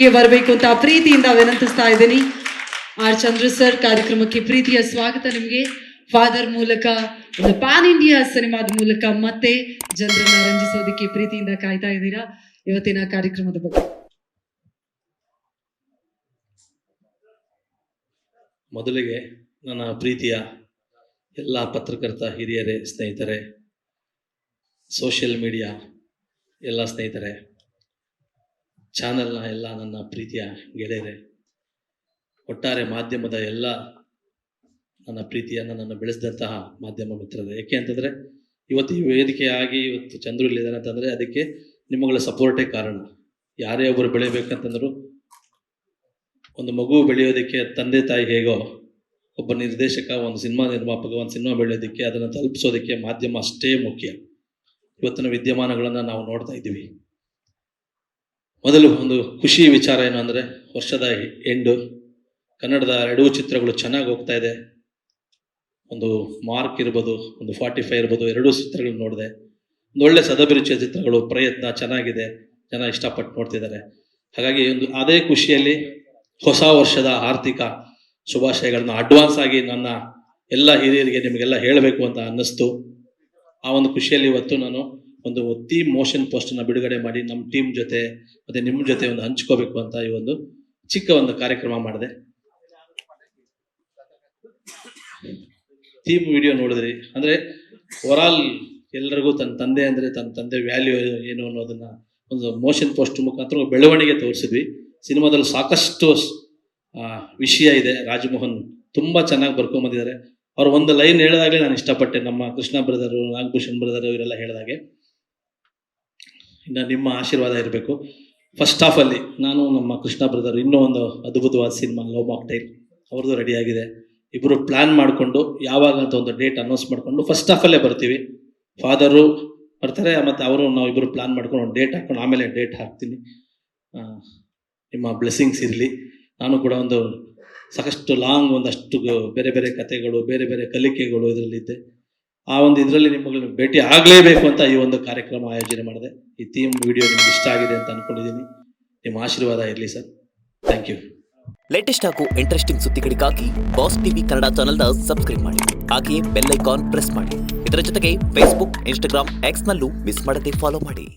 ಬರಬೇಕು ಅಂತ ಪ್ರೀತಿಯಿಂದ ವಿನಂತಿಸ್ತಾ ಇದ್ದೀನಿ. ಆರ್ ಚಂದ್ರ ಸರ್, ಕಾರ್ಯಕ್ರಮಕ್ಕೆ ಪ್ರೀತಿಯ ಸ್ವಾಗತ ನಿಮಗೆ. ಫಾದರ್ ಮೂಲಕ ಒಂದು ಪ್ಯಾನ್ ಇಂಡಿಯಾ ಸಿನಿಮಾದ ಮೂಲಕ ಮತ್ತೆ ಜನರನ್ನ ರಂಜಿಸೋದಕ್ಕೆ ಪ್ರೀತಿಯಿಂದ ಕಾಯ್ತಾ ಇದ್ದೀರಾ. ಇವತ್ತಿನ ಕಾರ್ಯಕ್ರಮದ ಬಗ್ಗೆ ಮೊದಲಿಗೆ ನನ್ನ ಪ್ರೀತಿಯ ಎಲ್ಲ ಪತ್ರಕರ್ತ ಹಿರಿಯರೇ, ಸ್ನೇಹಿತರೆ, ಸೋಷಿಯಲ್ ಮೀಡಿಯಾ ಎಲ್ಲ ಸ್ನೇಹಿತರೆ, ಚಾನಲ್ನ ಎಲ್ಲ ನನ್ನ ಪ್ರೀತಿಯ ಗೆಳೆಯರೇ, ಒಟ್ಟಾರೆ ಮಾಧ್ಯಮದ ಎಲ್ಲ ನನ್ನ ಪ್ರೀತಿಯನ್ನು ನನ್ನ ಬೆಳೆಸಿದಂತಹ ಮಾಧ್ಯಮ ಮಿತ್ರರೇ. ಏಕೆ ಅಂತಂದರೆ ಇವತ್ತು ಈ ವೇದಿಕೆಯಾಗಿ ಇವತ್ತು ಚಂದ್ರು ಇಲ್ಲಿದ್ದಾರೆ ಅಂತಂದರೆ ಅದಕ್ಕೆ ನಿಮ್ಮಗಳ ಸಪೋರ್ಟೇ ಕಾರಣ. ಯಾರೇ ಒಬ್ಬರು ಬೆಳಿಬೇಕಂತಂದ್ರು, ಒಂದು ಮಗು ಬೆಳೆಯೋದಕ್ಕೆ ತಂದೆ ತಾಯಿ ಹೇಗೋ, ಒಬ್ಬ ನಿರ್ದೇಶಕ, ಒಂದು ಸಿನಿಮಾ ನಿರ್ಮಾಪಕ ಒಂದು ಸಿನಿಮಾ ಬೆಳೆಯೋದಕ್ಕೆ, ಅದನ್ನು ತಲುಪಿಸೋದಕ್ಕೆ ಮಾಧ್ಯಮ ಅಷ್ಟೇ ಮುಖ್ಯ. ಇವತ್ತಿನ ವಿದ್ಯಮಾನಗಳನ್ನು ನಾವು ನೋಡ್ತಾ ಇದ್ದೀವಿ. ಮೊದಲು ಒಂದು ಖುಷಿ ವಿಚಾರ ಏನು ಅಂದರೆ, ವರ್ಷದ ಎಂಡು ಕನ್ನಡದ 2 ಚಿತ್ರಗಳು ಚೆನ್ನಾಗಿ ಹೋಗ್ತಾ ಇದೆ. ಒಂದು ಮಾರ್ಕ್ ಇರ್ಬೋದು, ಒಂದು 45 ಇರ್ಬೋದು, 2 ಚಿತ್ರಗಳು ನೋಡಿದೆ. ಒಂದು ಒಳ್ಳೆ ಸದಭಿರುಚಿಯ ಚಿತ್ರಗಳು, ಪ್ರಯತ್ನ ಚೆನ್ನಾಗಿದೆ, ಜನ ಇಷ್ಟಪಟ್ಟು ನೋಡ್ತಿದ್ದಾರೆ. ಹಾಗಾಗಿ ಒಂದು ಅದೇ ಖುಷಿಯಲ್ಲಿ ಹೊಸ ವರ್ಷದ ಆರ್ಥಿಕ ಶುಭಾಶಯಗಳನ್ನ ಅಡ್ವಾನ್ಸ್ ಆಗಿ ನನ್ನ ಎಲ್ಲ ಹಿರಿಯರಿಗೆ ನಿಮಗೆಲ್ಲ ಹೇಳಬೇಕು ಅಂತ ಅನ್ನಿಸ್ತು. ಆ ಒಂದು ಖುಷಿಯಲ್ಲಿ ಇವತ್ತು ನಾನು ಒಂದು ಥೀಮ್ ಮೋಷನ್ ಪೋಸ್ಟನ್ನು ಬಿಡುಗಡೆ ಮಾಡಿ ನಮ್ಮ ಟೀಮ್ ಜೊತೆ ಮತ್ತು ನಿಮ್ಮ ಜೊತೆ ಒಂದು ಹಂಚ್ಕೋಬೇಕು ಅಂತ ಈ ಒಂದು ಚಿಕ್ಕ ಒಂದು ಕಾರ್ಯಕ್ರಮ ಮಾಡಿದೆ. ಥೀಮ್ ವಿಡಿಯೋ ನೋಡಿದ್ರಿ ಅಂದರೆ ಓವರಾಲ್ ಎಲ್ಲರಿಗೂ ತನ್ನ ತಂದೆ ಅಂದರೆ ತನ್ನ ತಂದೆ ವ್ಯಾಲ್ಯೂ ಏನು ಅನ್ನೋದನ್ನ ಒಂದು ಮೋಷನ್ ಪೋಸ್ಟ್ ಮುಖಾಂತರ ಬೆಳವಣಿಗೆ ತೋರಿಸಿದ್ವಿ. ಸಿನಿಮಾದಲ್ಲಿ ಸಾಕಷ್ಟು ವಿಷಯ ಇದೆ. ರಾಜಮೋಹನ್ ತುಂಬ ಚೆನ್ನಾಗಿ ಬರ್ಕೊಂಬಂದಿದ್ದಾರೆ. ಅವ್ರು ಒಂದು ಲೈನ್ ಹೇಳಿದಾಗಲೇ ನಾನು ಇಷ್ಟಪಟ್ಟೆ. ನಮ್ಮ ಕೃಷ್ಣ ಬ್ರದರು, ನಾಗಭೂಷಣ್ ಬ್ರದರು ಇವರೆಲ್ಲ ಹೇಳಿದಾಗೆ ಇನ್ನು ನಿಮ್ಮ ಆಶೀರ್ವಾದ ಇರಬೇಕು. ಫಸ್ಟ್ ಹಾಫಲ್ಲಿ ನಾನು ನಮ್ಮ ಕೃಷ್ಣ ಬ್ರದರ್ ಇನ್ನೂ ಒಂದು ಅದ್ಭುತವಾದ ಸಿನಿಮಾ ಲವ್ ಮಾಕ್ಟೈಲ್ ಅವ್ರದ್ದು ರೆಡಿಯಾಗಿದೆ. ಇಬ್ಬರು ಪ್ಲ್ಯಾನ್ ಮಾಡಿಕೊಂಡು ಯಾವಾಗ ಅಂತ ಒಂದು ಡೇಟ್ ಅನೌನ್ಸ್ ಮಾಡಿಕೊಂಡು ಫಸ್ಟ್ ಹಾಫಲ್ಲೇ ಬರ್ತೀವಿ. ಫಾದರು ಬರ್ತಾರೆ, ಮತ್ತು ಅವರು ನಾವು ಇಬ್ಬರು ಪ್ಲ್ಯಾನ್ ಮಾಡ್ಕೊಂಡು ಒಂದು ಡೇಟ್ ಹಾಕ್ಕೊಂಡು ಆಮೇಲೆ ಡೇಟ್ ಹಾಕ್ತೀನಿ. ನಿಮ್ಮ ಬ್ಲೆಸ್ಸಿಂಗ್ಸ್ ಇರಲಿ. ನಾನು ಕೂಡ ಒಂದು ಸಾಕಷ್ಟು ಲಾಂಗ್ ಒಂದಷ್ಟು ಬೇರೆ ಬೇರೆ ಕಥೆಗಳು, ಬೇರೆ ಬೇರೆ ಕಲಿಕೆಗಳು ಇದರಲ್ಲಿದ್ದೆ. ಆ ಒಂದು ಇದರಲ್ಲಿ ನಿಮ್ಮನ್ನು ಭೇಟಿ ಆಗಲೇಬೇಕು ಅಂತ ಈ ಒಂದು ಕಾರ್ಯಕ್ರಮ ಆಯೋಜನೆ ಮಾಡಿದೆ. ಈ ಥೀಮ್ ವಿಡಿಯೋ ನಿಮ್ಗೆ ಇಷ್ಟ ಆಗಿದೆ ಅಂತ ಅಂದ್ಕೊಂಡಿದ್ದೀನಿ. ನಿಮ್ಮ ಆಶೀರ್ವಾದ ಇರಲಿ ಸರ್. Thank you. ಲೇಟೆಸ್ಟ್ ಹಾಗೂ ಇಂಟ್ರೆಸ್ಟಿಂಗ್ ಸುದ್ದಿಗಳಿಗಾಗಿ ಬಾಸ್ ಟಿವಿ ಕನ್ನಡ ಚಾನೆಲ್ನ ಸಬ್ಸ್ಕ್ರೈಬ್ ಮಾಡಿ. ಹಾಗೆಯೇ ಬೆಲ್ ಐಕಾನ್ ಪ್ರೆಸ್ ಮಾಡಿ. ಇದರ ಜೊತೆಗೆ ಫೇಸ್ಬುಕ್, ಇನ್ಸ್ಟಾಗ್ರಾಮ್, ಎಕ್ಸ್ನಲ್ಲೂ ಮಿಸ್ ಮಾಡದೆ ಫಾಲೋ ಮಾಡಿ.